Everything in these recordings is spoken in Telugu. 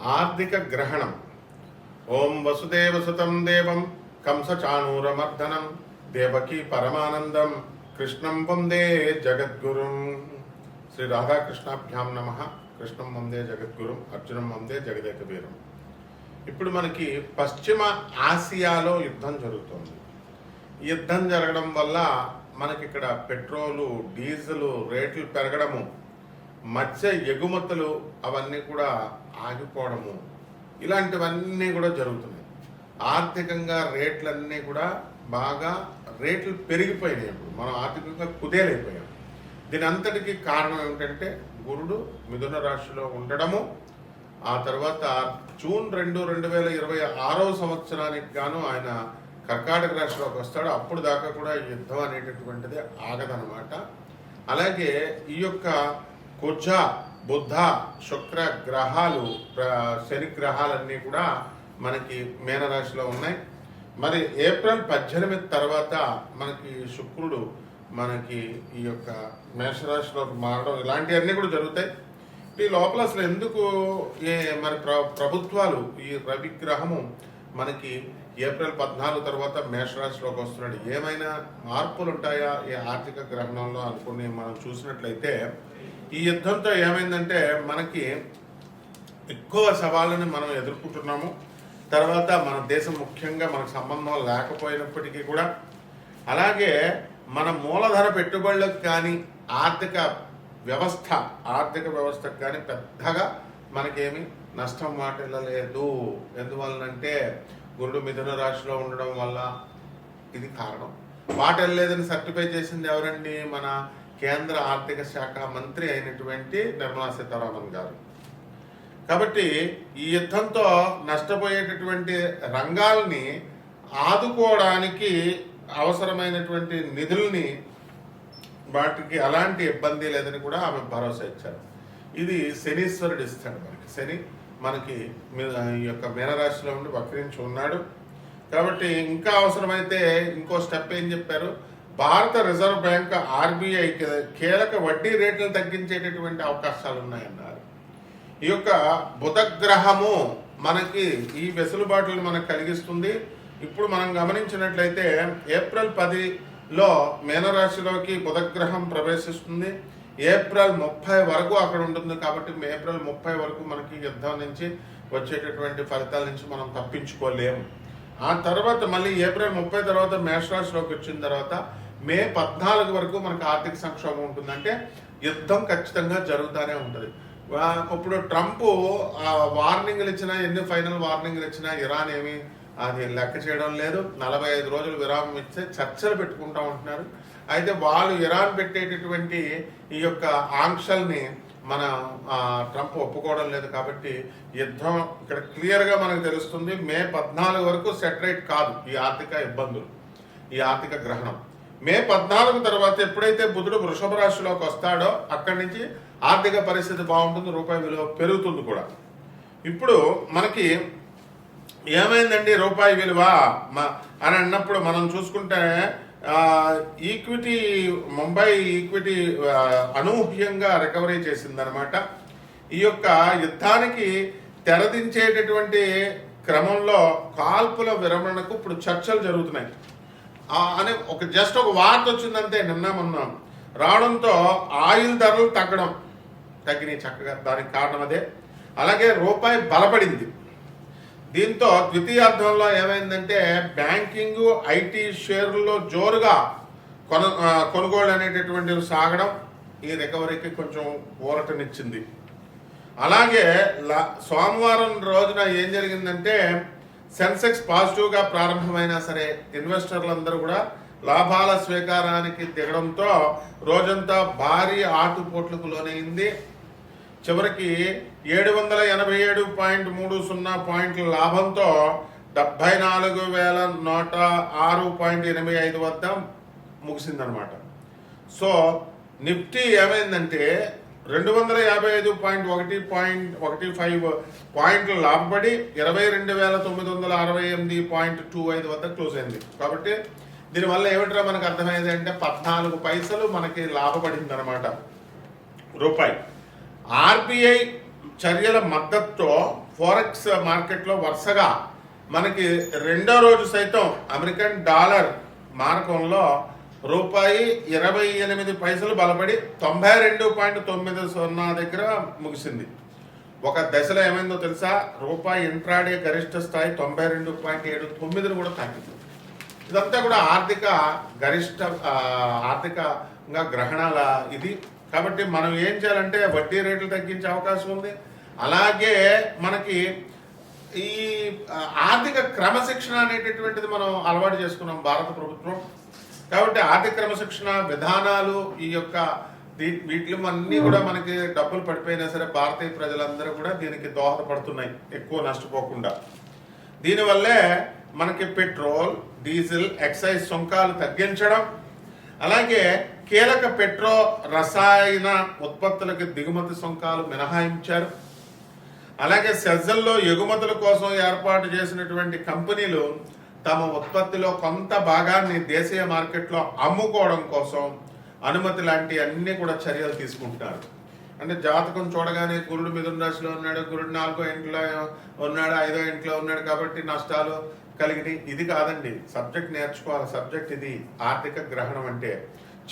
ఆర్థిక గ్రహణం. ఓం వసుదేవసుతం దేవం కంసచాణూరమర్దనం దేవకీ పరమానందం కృష్ణం వందే జగద్గురుం. శ్రీ రాధాకృష్ణాభ్యాం నమ. కృష్ణం వందే జగద్గురుం, అర్జునం వందే జగదేక వీరం. ఇప్పుడు మనకి పశ్చిమ ఆసియాలో యుద్ధం జరుగుతుంది. యుద్ధం జరగడం వల్ల మనకి ఇక్కడ పెట్రోలు డీజిల్ రేట్లు పెరగడము, మత్స్య ఎగుమతులు అవన్నీ కూడా ఆగిపోవడము, ఇలాంటివన్నీ కూడా జరుగుతున్నాయి. ఆర్థికంగా రేట్లన్నీ కూడా బాగా రేట్లు పెరిగిపోయినాయి. ఇప్పుడు మనం ఆర్థికంగా కుదేలైపోయాం. దీని అంతటికీ కారణం ఏమిటంటే గురుడు మిథున రాశిలో ఉండడము, ఆ తర్వాత జూన్ 2, 2026 సంవత్సరానికి గాను ఆయన కర్కాటక రాశిలోకి వస్తాడు. అప్పుడు దాకా కూడా యుద్ధం అనేటటువంటిది ఆగదనమాట. అలాగే ఈ యొక్క కుజ, బుధ, శుక్ర గ్రహాలు, శని గ్రహాలన్నీ కూడా మనకి మీనరాశిలో ఉన్నాయి. మరి ఏప్రిల్ 18 తర్వాత మనకి శుక్రుడు మనకి ఈ యొక్క మేషరాశిలోకి మారడం, ఇలాంటివన్నీ కూడా జరుగుతాయి. ఈ లోపల అసలు ఎందుకు మరి ప్రభుత్వాలు ఈ రవి గ్రహము మనకి ఏప్రిల్ 14 తర్వాత మేషరాశిలోకి వస్తున్నాడు, ఏమైనా మార్పులు ఉంటాయా ఈ ఆర్థిక గ్రహణంలో అనుకుని మనం చూసినట్లయితే, ఈ యుద్ధంతో ఏమైందంటే మనకి ఎక్కువ సవాళ్ళని మనం ఎదుర్కొంటున్నాము. తర్వాత మన దేశం ముఖ్యంగా మనకు సంబంధం లేకపోయినప్పటికీ కూడా, అలాగే మన మూలధన పెట్టుబడులకు కానీ ఆర్థిక వ్యవస్థకు కానీ పెద్దగా మనకేమి నష్టం వాటిల్లలేదు. ఎందువలనంటే గురుడు మిథున రాశిలో ఉండడం వల్ల ఇది కారణం. వాటిల్లలేదని సర్టిఫై చేసింది ఎవరండి? మన కేంద్ర ఆర్థిక శాఖ మంత్రి అయినటువంటి నిర్మలా సీతారామన్ గారు. కాబట్టి ఈ యుద్ధంతో నష్టపోయేటటువంటి రంగాల్ని ఆదుకోవడానికి అవసరమైనటువంటి నిధుల్ని, వాటికి అలాంటి ఇబ్బంది లేదని కూడా ఆమె భరోసా ఇచ్చారు. ఇది శనీశ్వరుడు ఇస్తాడు మనకి. శని మనకి ఈ యొక్క మీనరాశిలో ఉండి వక్రించి ఉన్నాడు. కాబట్టి ఇంకా అవసరమైతే ఇంకో స్టెప్ ఏం చెప్పారు? భారత రిజర్వ్ బ్యాంక్ RBI కీలక వడ్డీ రేట్లను తగ్గించేటటువంటి అవకాశాలు ఉన్నాయన్నారు. ఈ యొక్క బుధగ్రహము మనకి ఈ వెసులుబాటులను మనకు కలిగిస్తుంది. ఇప్పుడు మనం గమనించినట్లయితే ఏప్రిల్ 10లో మీనరాశిలోకి బుధగ్రహం ప్రవేశిస్తుంది. ఏప్రిల్ 30 వరకు అక్కడ ఉంటుంది. కాబట్టి ఏప్రిల్ 30 వరకు మనకి యుద్ధం నుంచి వచ్చేటటువంటి ఫలితాల నుంచి మనం తప్పించుకోలేము. ఆ తర్వాత మళ్ళీ ఏప్రిల్ 30 తర్వాత మేషరాశిలోకి వచ్చిన తర్వాత మే 14 వరకు మనకు ఆర్థిక సంక్షోభం ఉంటుందంటే యుద్ధం ఖచ్చితంగా జరుగుతూనే ఉంటుంది. ఇప్పుడు ట్రంప్ వార్నింగ్లు ఇచ్చినా, ఎన్ని ఫైనల్ వార్నింగ్లు ఇచ్చినా ఇరాన్ ఏమి అది లెక్క చేయడం లేదు. 45 రోజులు విరామం ఇస్తే చర్చలు పెట్టుకుంటూ ఉంటున్నారు. అయితే వాళ్ళు ఇరాన్ పెట్టేటటువంటి ఈ యొక్క ఆంక్షల్ని మన ట్రంప్ ఒప్పుకోవడం లేదు. కాబట్టి యుద్ధం ఇక్కడ క్లియర్గా మనకు తెలుస్తుంది. మే 14 వరకు సెటరేట్ కాదు ఈ ఆర్థిక ఇబ్బందులు, ఈ ఆర్థిక గ్రహణం. మే 14 తర్వాత ఎప్పుడైతే బుధుడు వృషభ రాశిలోకి వస్తాడో అక్కడి నుంచి ఆర్థిక పరిస్థితి బాగుంటుంది, రూపాయి విలువ పెరుగుతుంది కూడా. ఇప్పుడు మనకి ఏమైందండి రూపాయి విలువ అని అన్నప్పుడు మనం చూసుకుంటే ఈక్విటీ, ముంబై ఈక్విటీ అనూహ్యంగా రికవరీ చేసిందనమాట. ఈ యొక్క యుద్ధానికి తెరదించేటటువంటి క్రమంలో కాల్పుల విరమణకు ఇప్పుడు చర్చలు జరుగుతున్నాయి అని జస్ట్ ఒక వార్త వచ్చిందంటే నిన్న మొన్న రావడంతో ఆయిల్ ధరలు తగ్గినాయి చక్కగా. దానికి కారణం అదే. అలాగే రూపాయి బలపడింది. దీంతో ద్వితీయార్థంలో ఏమైందంటే బ్యాంకింగ్, IT షేర్లలో జోరుగా కొనుగోలు అనేటటువంటివి సాగడం ఈ రికవరీకి కొంచెం ఊరటనిచ్చింది. అలాగే సోమవారం రోజున ఏం జరిగిందంటే సెన్సెక్స్ పాజిటివ్గా ప్రారంభమైనా సరే ఇన్వెస్టర్లందరూ కూడా లాభాల స్వీకారానికి దిగడంతో రోజంతా భారీ ఆటుపోట్లకు లోనైంది. చివరికి 787.30 పాయింట్ల లాభంతో 74,106.85 వద్ద ముగిసిందనమాట. సో నిఫ్టీ ఏమైందంటే 255.15 పాయింట్లు లాభపడి 22,968.25 వద్ద క్లోజ్ అయింది. కాబట్టి దీనివల్ల ఏమిట్రా మనకు అర్థమైంది అంటే 14 పైసలు మనకి లాభపడింది అనమాట రూపాయి. RBI చర్యల మద్దతుతో ఫారెక్స్ మార్కెట్లో వరుసగా మనకి రెండో రోజు సైతం అమెరికన్ డాలర్ మారకంలో రూపాయి 28 పైసలు బలపడి 92.90 దగ్గర ముగిసింది. ఒక దశలో ఏమైందో తెలుసా, రూపాయి ఇంట్రాడే గరిష్ట స్థాయి 92.79 కూడా తాకింది. ఇదంతా కూడా ఆర్థికంగా గ్రహణాల ఇది. కాబట్టి మనం ఏం చేయాలంటే వడ్డీ రేట్లు తగ్గించే అవకాశం ఉంది. అలాగే మనకి ఈ ఆర్థిక క్రమశిక్షణ అనేటటువంటిది మనం అలవాటు చేసుకున్నాం భారత ప్రభుత్వం. కాబట్టి ఆర్థిక క్రమశిక్షణ విధానాలు ఈ యొక్క వీటిలో అన్నీ కూడా మనకి డబ్బులు పడిపోయినా సరే భారతీయ ప్రజలందరూ కూడా దీనికి దోహదపడుతున్నాయి ఎక్కువ నష్టపోకుండా. దీనివల్లే మనకి పెట్రోల్, డీజిల్, ఎక్సైజ్ సుంకాలు తగ్గించడం, అలాగే కీలక పెట్రో రసాయన ఉత్పత్తులకి దిగుమతి సుంకాలు మినహాయించారు. అలాగే సెజ్జల్లో ఎగుమతుల కోసం ఏర్పాటు చేసినటువంటి కంపెనీలు తమ ఉత్పత్తిలో కొంత భాగాన్ని దేశీయ మార్కెట్లో అమ్ముకోవడం కోసం అనుమతి లాంటి అన్ని కూడా చర్యలు తీసుకుంటున్నారు. అంటే జాతకం చూడగానే గురుడు మిథున రాశిలో ఉన్నాడు, గురుడు 4వ ఇంట్లో ఉన్నాడు, 5వ ఇంట్లో ఉన్నాడు కాబట్టి నష్టాలు కలిగినాయి, ఇది కాదండి. సబ్జెక్ట్ నేర్చుకోవాలి. సబ్జెక్ట్ ఇది ఆర్థిక గ్రహణం అంటే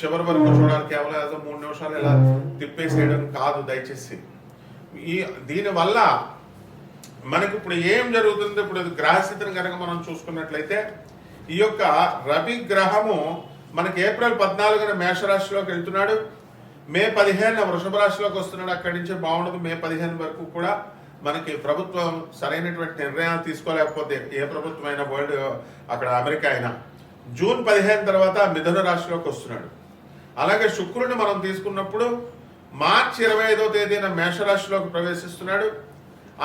చివరి వరకు చూడాలి. కేవలం ఏదో 3 నిమిషాలు ఇలా తిప్పేసేయడం కాదు దయచేసి. దీనివల్ల మనకి ఇప్పుడు ఏం జరుగుతుంది, ఇప్పుడు గ్రహస్థితిని కనుక మనం చూసుకున్నట్లయితే ఈ యొక్క రవి గ్రహము మనకి ఏప్రిల్ 14న మేషరాశిలోకి వెళ్తున్నాడు, మే 15న వృషభ రాశిలోకి వస్తున్నాడు. అక్కడి నుంచి బాగుండదు. మే 15 వరకు కూడా మనకి ప్రభుత్వం సరైనటువంటి నిర్ణయాలు తీసుకోలేకపోతే, ఏ ప్రభుత్వం అయినా వరల్డ్ అక్కడ అమెరికా అయినా, జూన్ 15 తర్వాత మిథున రాశిలోకి వస్తున్నాడు. అలాగే శుక్రుడిని మనం తీసుకున్నప్పుడు మార్చి 25వ తేదీన మేషరాశిలోకి ప్రవేశిస్తున్నాడు.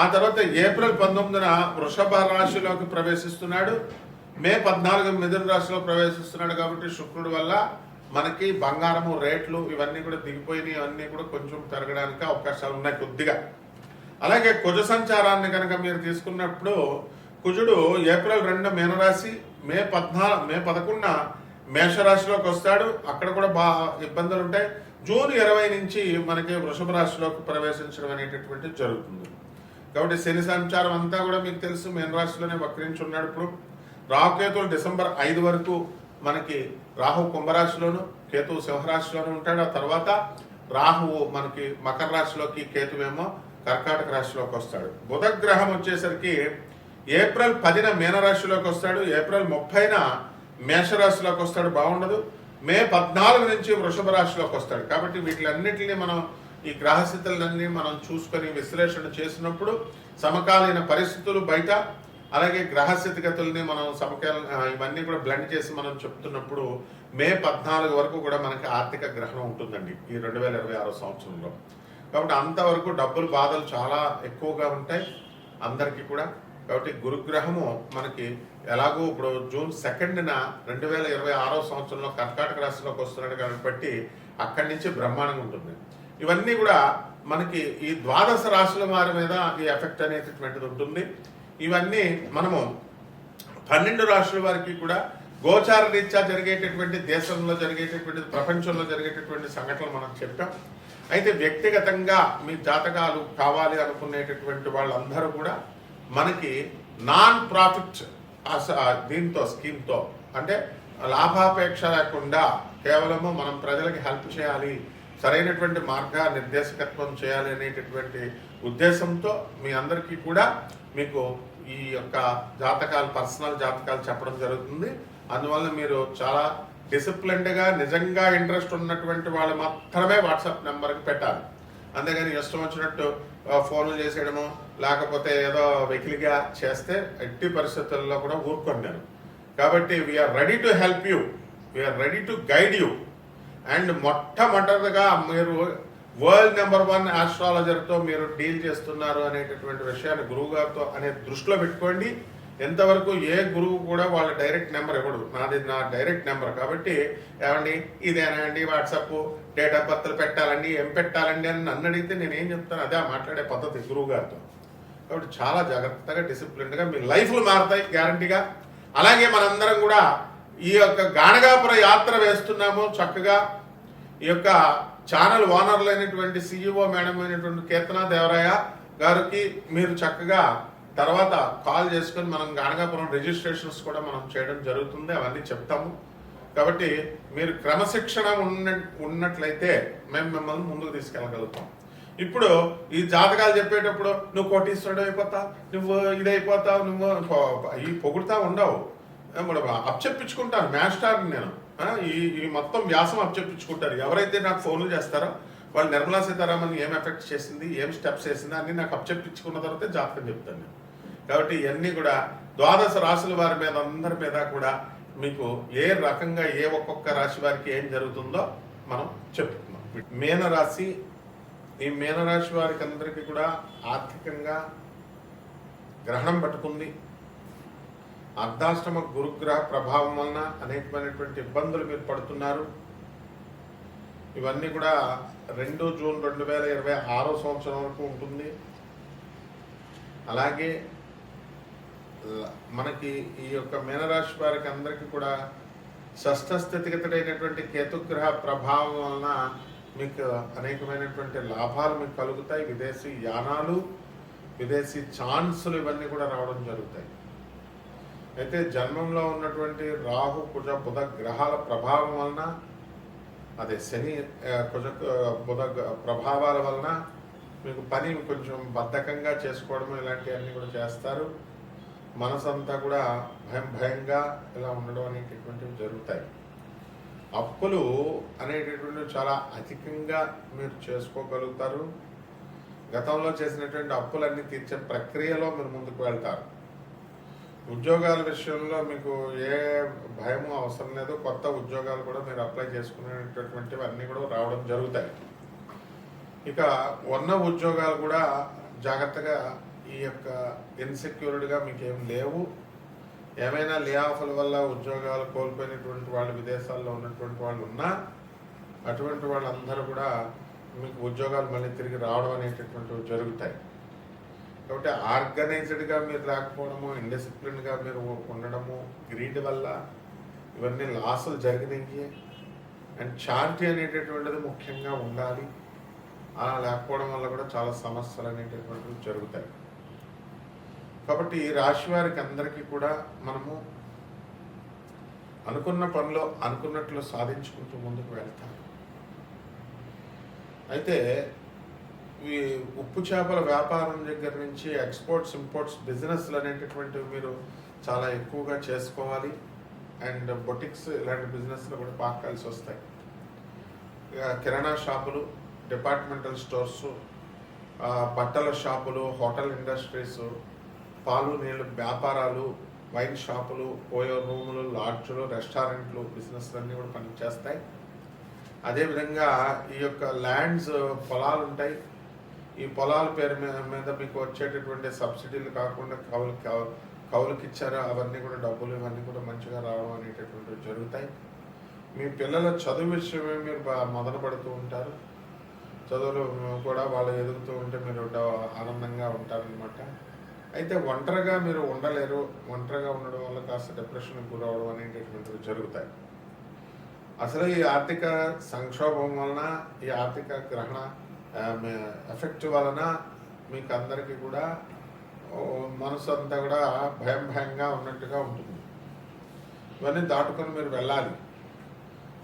ఆ తర్వాత ఏప్రిల్ 19న వృషభ రాశిలోకి ప్రవేశిస్తున్నాడు. మే 14 మిథున రాశిలో ప్రవేశిస్తున్నాడు. కాబట్టి శుక్రుడి వల్ల మనకి బంగారము రేట్లు ఇవన్నీ కూడా దిగిపోయినాయి. ఇవన్నీ కూడా కొంచెం పెరగడానికి అవకాశాలు ఉన్నాయి కొద్దిగా. అలాగే కుజ సంచారాన్ని కనుక మీరు తీసుకున్నప్పుడు కుజుడు ఏప్రిల్ 2 మీనరాశి, మే 11న మేషరాశిలోకి వస్తాడు. అక్కడ కూడా ఇబ్బందులు ఉంటాయి. జూన్ 20 నుంచి మనకి వృషభ రాశిలోకి ప్రవేశించడం అనేటటువంటిది జరుగుతుంది. కాబట్టి శని సంచారం అంతా కూడా మీకు తెలుసు, మీనరాశిలోనే వక్రించి ఉన్నాడు. ఇప్పుడు రాహుకేతువులు డిసెంబర్ 5 వరకు మనకి రాహు కుంభరాశిలోను, కేతువు సింహరాశిలోనూ ఉంటాడు. ఆ తర్వాత రాహువు మనకి మకర రాశిలోకి, కేతువేమో కర్కాటక రాశిలోకి వస్తాడు. బుధ గ్రహం వచ్చేసరికి ఏప్రిల్ 10న మీనరాశిలోకి వస్తాడు, ఏప్రిల్ 30న మేషరాశిలోకి వస్తాడు, బాగుండదు. మే 14 నుంచి వృషభ రాశిలోకి వస్తాడు. కాబట్టి వీటిలన్నిటిని మనం ఈ గ్రహస్థితులన్నీ మనం చూసుకొని విశ్లేషణ చేసినప్పుడు సమకాలీన పరిస్థితులు బయట, అలాగే గ్రహస్థితిగతుల్ని మనం ఇవన్నీ కూడా బ్లెండ్ చేసి మనం చెప్తున్నప్పుడు మే 14 వరకు కూడా మనకి ఆర్థిక గ్రహణం ఉంటుందండి ఈ 2026 సంవత్సరంలో. కాబట్టి అంతవరకు డబ్బులు బాధలు చాలా ఎక్కువగా ఉంటాయి అందరికీ కూడా. కాబట్టి గురుగ్రహము మనకి ఎలాగో ఇప్పుడు జూన్ 2న 2026 సంవత్సరంలో కర్కాటక రాశిలోకి వస్తున్నాడు కాబట్టి అక్కడి నుంచి బ్రహ్మాండంగా ఉంటుంది. ఇవన్నీ కూడా మనకి ఈ ద్వాదశ రాశుల వారి మీద ఈ ఎఫెక్ట్ అనేటటువంటిది ఉంటుంది. ఇవన్నీ మనము 12 రాశుల వారికి కూడా గోచార రీత్యా జరిగేటటువంటి, దేశంలో జరిగేటటువంటి, ప్రపంచంలో జరిగేటటువంటి సంఘటనలు మనం చెప్పాం. అయితే వ్యక్తిగతంగా మీ జాతకాలు కావాలి అనుకునేటటువంటి వాళ్ళందరూ కూడా మనకి నాన్ ప్రాఫిట్ దీంతో స్కీమ్తో, అంటే లాభాపేక్ష లేకుండా కేవలము మనం ప్రజలకి హెల్ప్ చేయాలి, సరైనటువంటి మార్గ నిర్దేశకత్వం చేయాలి అనేటటువంటి ఉద్దేశంతో మీ అందరికీ కూడా మీకు ఈ యొక్క జాతకాలు, పర్సనల్ జాతకాలు చెప్పడం జరుగుతుంది. అందువల్ల మీరు చాలా డిసిప్లిన్డ్గా, నిజంగా ఇంట్రెస్ట్ ఉన్నటువంటి వాళ్ళు మాత్రమే వాట్సాప్ నెంబర్కి పెట్టాలి. అంతేగాని ఇష్టం వచ్చినట్టు ఫోన్లు చేసేయడము, లేకపోతే ఏదో వెకిలిగా చేస్తే ఎట్టి పరిస్థితుల్లో కూడా ఊరుకోండి నేను. కాబట్టి we're ready to help you, we're ready to guide you. And మొట్టమొదటిగా మీరు వరల్డ్ నెంబర్ 1 ఆస్ట్రాలజర్తో మీరు డీల్ చేస్తున్నారు అనేటటువంటి విషయాన్ని గురువు గారితో అనే దృష్టిలో పెట్టుకోండి. ఎంతవరకు ఏ గురువు కూడా వాళ్ళ డైరెక్ట్ నెంబర్ ఇవ్వడు, నాది నా డైరెక్ట్ నెంబర్. కాబట్టి ఏమండి ఇదేనా అండి వాట్సాప్, డేట్ ఆఫ్ బర్త్లు పెట్టాలండి, ఏం పెట్టాలండి అని నన్ను అడిగితే నేను ఏం చెప్తాను, అదే మాట్లాడే పద్ధతి గురువు గారితో. కాబట్టి చాలా జాగ్రత్తగా, డిసిప్లిన్డ్గా మీ లైఫ్లు మారుతాయి గ్యారంటీగా. అలాగే మనందరం కూడా ఈ యొక్క గాణగాపుర యాత్ర వేస్తున్నాము. చక్కగా ఈ యొక్క ఛానల్ ఓనర్లు అయినటువంటి CEO మేడం అయినటువంటి కీర్తనా దేవరాయ, గారికి మీరు చక్కగా తర్వాత కాల్ చేసుకొని మనం గాణగాపురం రిజిస్ట్రేషన్స్ కూడా మనం చేయడం జరుగుతుంది, అవన్నీ చెప్తాము. కాబట్టి మీరు క్రమశిక్షణ ఉన్నట్లయితే మేము మిమ్మల్ని ముందుకు తీసుకెళ్ళగలుగుతాం. ఇప్పుడు ఈ జాతకాలు చెప్పేటప్పుడు నువ్వు కోటీశ్వరుడు అయిపోతావు, నువ్వు ఇదైపోతావు, నువ్వు ఈ పొగుడుతా ఉండవు. అప్పచెప్పించుకుంటాను మ్యాస్టార్ని నేను. ఈ మొత్తం వ్యాసం అప్పచెప్పించుకుంటారు. ఎవరైతే నాకు ఫోన్లు చేస్తారో వాళ్ళు నిర్మలా సీతారామన్ ఏం ఎఫెక్ట్ చేసింది, ఏం స్టెప్స్ వేసింది అన్నీ నాకు అప్పచెప్పించుకున్న తర్వాతే జాతకం చెప్తాను నేను. కాబట్టి ఇవన్నీ కూడా 12 రాశుల వారి మీద అందరి మీద కూడా మీకు ఏ రకంగా ఏ ఒక్కొక్క రాశి వారికి ఏం జరుగుతుందో మనం చెప్పుకుందాం. మీనరాశి, ఈ మీనరాశి వారికి అందరికీ కూడా ఆర్థికంగా గ్రహణం పట్టుకుంది. అర్ధాష్టమ గురుగ్రహ ప్రభావం వలన అనేకమైనటువంటి ఇబ్బందులు మీరు పడుతున్నారు. ఇవన్నీ కూడా 2 జూన్ 2026 సంవత్సరం వరకు ఉంటుంది. అలాగే మనకి ఈ యొక్క మీనరాశి వారికి అందరికీ కూడా షష్ఠ స్థితిగతుడైనటువంటి కేతుగ్రహ ప్రభావం వలన మీకు అనేకమైనటువంటి లాభాలు మీకు కలుగుతాయి. విదేశీ యానాలు, విదేశీ ఛాన్సులు ఇవన్నీ కూడా రావడం జరుగుతాయి. అయితే జన్మంలో ఉన్నటువంటి రాహు కుజ బుధ గ్రహాల ప్రభావం వలన, అదే శని కుజ బుధ ప్రభావాల వలన మీకు పని కొంచెం బద్ధకంగా చేసుకోవడం ఇలాంటివన్నీ కూడా చేస్తారు. మనసంతా కూడా భయంగా ఇలా ఉండడం అనేటటువంటివి జరుగుతాయి. అప్పులు అనేటటువంటివి చాలా అధికంగా మీరు చేసుకోగలుగుతారు. గతంలో చేసినటువంటి అప్పులన్నీ తీర్చే ప్రక్రియలో మీరు ముందుకు వెళ్తారు. ఉద్యోగాల విషయంలో మీకు ఏ భయము అవసరం లేదు. కొత్త ఉద్యోగాలు కూడా మీరు అప్లై చేసుకునేటటువంటివి అన్నీ కూడా రావడం జరుగుతాయి. ఇక ఉన్న ఉద్యోగాలు కూడా జాగ్రత్తగా, ఈ యొక్క ఇన్సెక్యూర్డ్గా మీకు ఏం లేవు. ఏమైనా లే ఆఫ్ల వల్ల ఉద్యోగాలు కోల్పోయినటువంటి వాళ్ళు విదేశాల్లో ఉన్నటువంటి వాళ్ళు ఉన్నా అటువంటి వాళ్ళందరూ కూడా మీకు ఉద్యోగాలు మళ్ళీ తిరిగి రావడం అనేటటువంటివి జరుగుతాయి. కాబట్టి ఆర్గనైజ్డ్గా మీరు లేకపోవడము, ఇండిసిప్లిన్గా మీరు ఉండడము, గ్రీడ్ వల్ల ఇవన్నీ లాసులు జరిగినాయి. అండ్ చారిటీ అనేటటువంటిది ముఖ్యంగా ఉండాలి. అలా లేకపోవడం వల్ల కూడా చాలా సమస్యలు అనేటటువంటివి జరుగుతాయి. కాబట్టి ఈ రాశి వారికి అందరికీ కూడా మనము అనుకున్న పనిలో అనుకున్నట్లు సాధించుకుంటూ ముందుకు వెళ్తాం. అయితే ఈ ఉప్పు చేపల వ్యాపారం దగ్గర నుంచి ఎక్స్పోర్ట్స్ ఇంపోర్ట్స్ బిజినెస్లు అనేటటువంటివి మీరు చాలా ఎక్కువగా చేసుకోవాలి. అండ్ బొటిక్స్ ఇలాంటి బిజినెస్లు కూడా బాగా కలిసి వస్తాయి. కిరాణా షాపులు, డిపార్ట్మెంటల్ స్టోర్సు, బట్టల షాపులు, హోటల్ ఇండస్ట్రీస్, పాలు నీళ్ళు వ్యాపారాలు, వైన్ షాపులు, ఓయో రూములు, లాడ్జ్లు, రెస్టారెంట్లు బిజినెస్లు అన్నీ కూడా పనిచేస్తాయి. అదేవిధంగా ఈ యొక్క ల్యాండ్స్, పొలాలు ఉంటాయి. ఈ పొలాల పేరు మీద మీకు వచ్చేటటువంటి సబ్సిడీలు కాకుండా కౌలుకి ఇచ్చారు, అవన్నీ కూడా డబ్బులు ఇవన్నీ కూడా మంచిగా రావడం అనేటటువంటివి జరుగుతాయి. మీ పిల్లల చదువు విషయమే మీరు మొదలు పడుతూ ఉంటారు. చదువులు కూడా వాళ్ళు ఎదుగుతూ ఉంటే మీరు ఆనందంగా ఉంటారనమాట. అయితే ఒంటరిగా మీరు ఉండలేరు. ఒంటరిగా ఉండడం వల్ల కాస్త డిప్రెషన్కి గురవడం అనేటటువంటివి జరుగుతాయి. అసలు ఈ ఆర్థిక సంక్షోభం వలన, ఈ ఆర్థిక గ్రహణ ఎఫెక్ట్ వలన మీకు అందరికీ కూడా మనసు అంతా కూడా భయంగా ఉన్నట్టుగా ఉంటుంది. ఇవన్నీ దాటుకొని మీరు వెళ్ళాలి.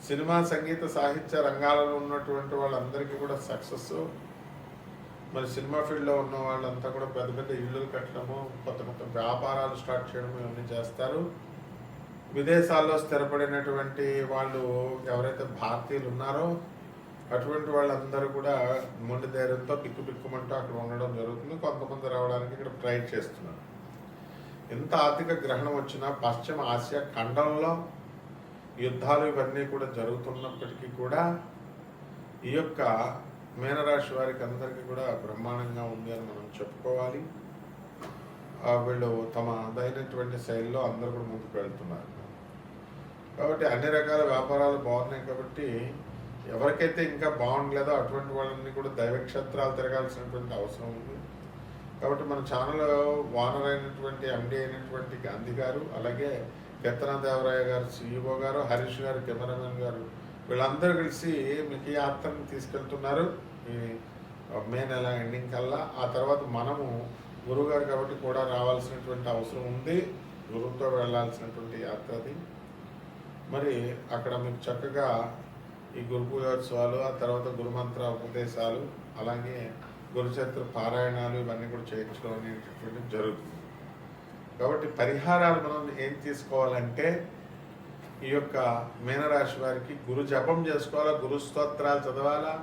సినిమా, సంగీత, సాహిత్య రంగాలలో ఉన్నటువంటి వాళ్ళందరికీ కూడా సక్సెస్. మరి సినిమా ఫీల్డ్లో ఉన్న వాళ్ళంతా కూడా పెద్ద పెద్ద ఇళ్ళు కట్టడము, కొత్త వ్యాపారాలు స్టార్ట్ చేయడం ఇవన్నీ చేస్తారు. విదేశాల్లో స్థిరపడినటువంటి వాళ్ళు ఎవరైతే భారతీయులు ఉన్నారో అటువంటి వాళ్ళందరూ కూడా మొండి ధైర్యంతో బిక్కుమంటూ అక్కడ ఉండడం జరుగుతుంది. కొంతమంది రావడానికి ఇక్కడ ట్రై చేస్తున్నారు. ఎంత ఆర్థిక గ్రహణం వచ్చినా పశ్చిమ ఆసియా ఖండంలో యుద్ధాలు ఇవన్నీ కూడా జరుగుతున్నప్పటికీ కూడా ఈ యొక్క మీనరాశి వారికి అందరికీ కూడా బ్రహ్మాండంగా ఉంది అని మనం చెప్పుకోవాలి. వీళ్ళు తమ అదైనటువంటి శైలిలో అందరూ కూడా ముందుకు వెళ్తున్నారు. కాబట్టి అన్ని రకాల వ్యాపారాలు బాగున్నాయి. కాబట్టి ఎవరికైతే ఇంకా బాగుండలేదో అటువంటి వాళ్ళని కూడా దైవక్షేత్రాలు తిరగాల్సినటువంటి అవసరం ఉంది. కాబట్టి మన ఛానల్ ఓనర్ అయినటువంటి ఎండి అయినటువంటి గాంధీ గారు, అలాగే కేతనాదేవరాయ గారు CEO గారు, హరీష్ గారు కెమెరామెన్ గారు, వీళ్ళందరూ కలిసి మీకు ఈ యాత్రను తీసుకెళ్తున్నారు. ఈ మే నెల ఎండింగ్ కల్లా. ఆ తర్వాత మనము గురువుగారు కాబట్టి కూడా రావాల్సినటువంటి అవసరం ఉంది, గురువుతో వెళ్ళాల్సినటువంటి యాత్ర అది. మరి అక్కడ మీకు చక్కగా ఈ గురు పూజోత్సవాలు, ఆ తర్వాత గురుమంత్ర ఉపదేశాలు, అలాగే గురుచరిత్ర పారాయణాలు ఇవన్నీ కూడా చేయించడం అనేటటువంటి జరుగుతుంది. కాబట్టి పరిహారాలు మనం ఏం తీసుకోవాలంటే ఈ యొక్క మీనరాశి వారికి గురు జపం చేసుకోవాలా, గురు స్తోత్రాలు చదవాలా,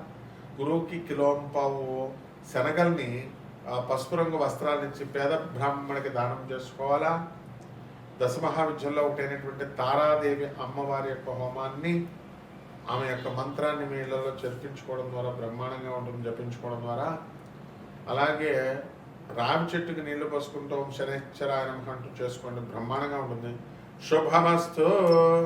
గురువుకి కిలోంపావు శనగల్ని పసుపు రంగు వస్త్రాల నుంచి పేద బ్రాహ్మణికి దానం చేసుకోవాలా. దశమహావిద్యల్లో ఒకటైనటువంటి తారాదేవి అమ్మవారి యొక్క హోమాన్ని, ఆమె యొక్క మంత్రాన్ని మీ ఇళ్లలో చర్పించుకోవడం ద్వారా బ్రహ్మాండంగా ఉంటుంది, జపించుకోవడం ద్వారా. అలాగే రావి చెట్టుకి నీళ్లు పోసుకుంటూ శనిశ్చరాయనం అంటూ చేసుకోండి, బ్రహ్మాండంగా ఉంటుంది. శుభమస్తు.